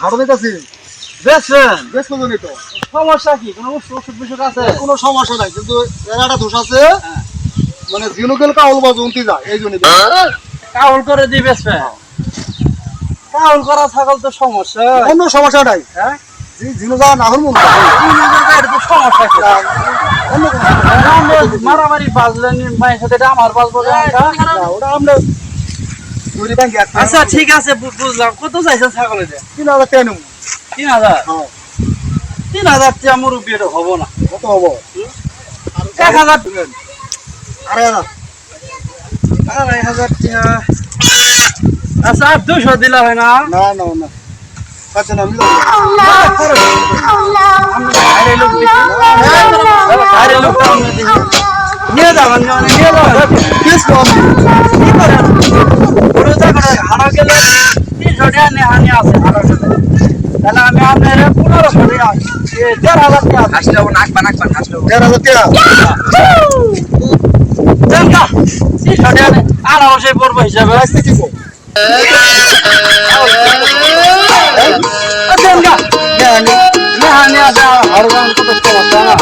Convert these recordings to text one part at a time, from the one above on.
হাড়ো দিতেছি বেচছেন বেশ কজনই তো সমস্যা কি কোনো ওষুধ বিষুধ আছে? কোনো সমস্যা নাই কিন্তু এর একটা দোষ আছে মানে জিনুকেল কাউল বাজু উনতি যায় এই জন্য কাউল করে দিই বেচবে কাউল করা ছাগল তো সমস্যা অন্য সমস্যা নাই হ্যাঁ জিনু যা না হল মন এটা তো সমস্যা কি? মারামারি বাজলেন মায়ের সাথে এটা আমার বাজবো না ওটা আমরা দুই ব্যাংকে আচ্ছা ঠিক আছে বুঝলাম কত চাইছেন ছাগল এটা 3000 টাকা নেব 3000 হ্যাঁ 3000 টাকা মুরব্বী এটা হবো না কত হবো 1000 আরে না 2500 টাকা আচ্ছা আর 200 দিলা হয় না না না না আচ্ছা না মিলো আরে লোক দেখি আরে লোক নিয়ে যাবেন নিয়ে যাবেন কেস কম কি করেন পুরো জায়গা হারা গেলে 300 টাকা নিয়ে হানি আছে হারা সাথে তাহলে আমি আপনার 1500 টাকা 1500 টাকা আসলে নাকবা আসলে 3000 টাকা দেন না 300 টাকা আর অবশ্যই পড়বো হিসাবে আজকে কি কো দেন না নিয়ে হানি আছে হারা গান কত সমস্যা না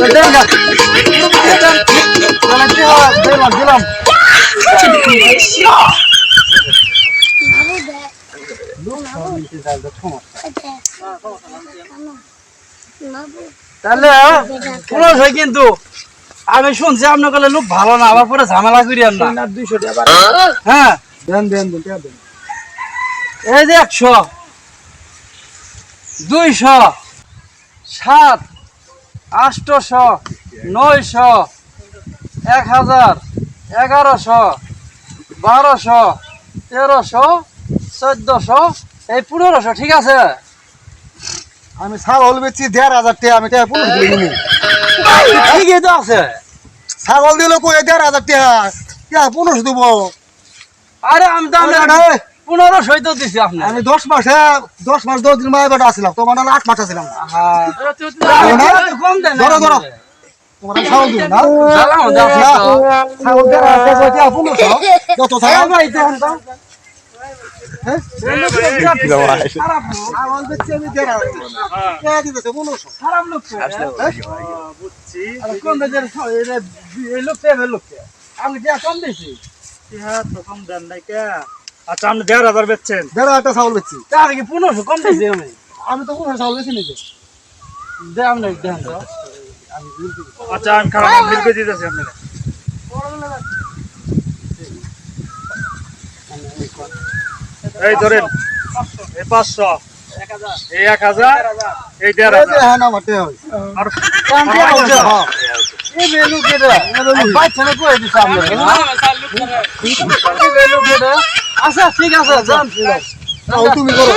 দেন না দিলাম তাহলে খরচ হয় কিন্তু আমি শুনছি আপনার কাছে লোক ভালো না আবার পরে ঝামেলা করিয়ান না 200 টাকা হ্যাঁ দেন দেন দেন টাকা দেন এই যে 100 200 7 800 900 1000 1100 1200 1300 1400 এই 1500 ঠিক আছে আমি ছাগল বেচছি 1500 টাকা আমি টাকা 15 দিই নি ঠিকই তো আছে ছাগল দিলে কই 1500 টাকা টাকা 15 দেব আরে আমি তো আপনার 1500 তো দিছি আপনি আমি 10 মাস 10 দিন মায়ের বাড়ি আসছিলাম তোমার 8 মাস আসছিলাম কম দেন ধরো, ধরো। তোমার ছাগল দিও না জ্বালাও দাও ছাগল 1500 টাকা 1500 কত ছাগল খারাপ ছাগল বেচছি আমি 1500 টাকা দিতেছে 1500 খারাপ লোক বুঝছি কম দেন এই লোক পেয়ে লোক আমি যা কম দিছি হ্যাঁ তো কম দেন নাই কে আচ্ছা আপনি 1500 বেচছেন 1500 ছাগল বেচছি তার কি 1500 কম দিছি আমি আমি তো 1500 ছাগল বেচি নাকি দেন না দেন তো আচ্ছা আমি খারাপ বিল করে দিতেছি আপনাকে এই ধরেন এই 500 এই 1000 এই 1500 হ্যাঁ না মাঠে হয় আর এই বেলু কেডা বাচ্চা না কই দিছ আমরা এই বেলু কেডা আচ্ছা ঠিক আছে যান তুমি করো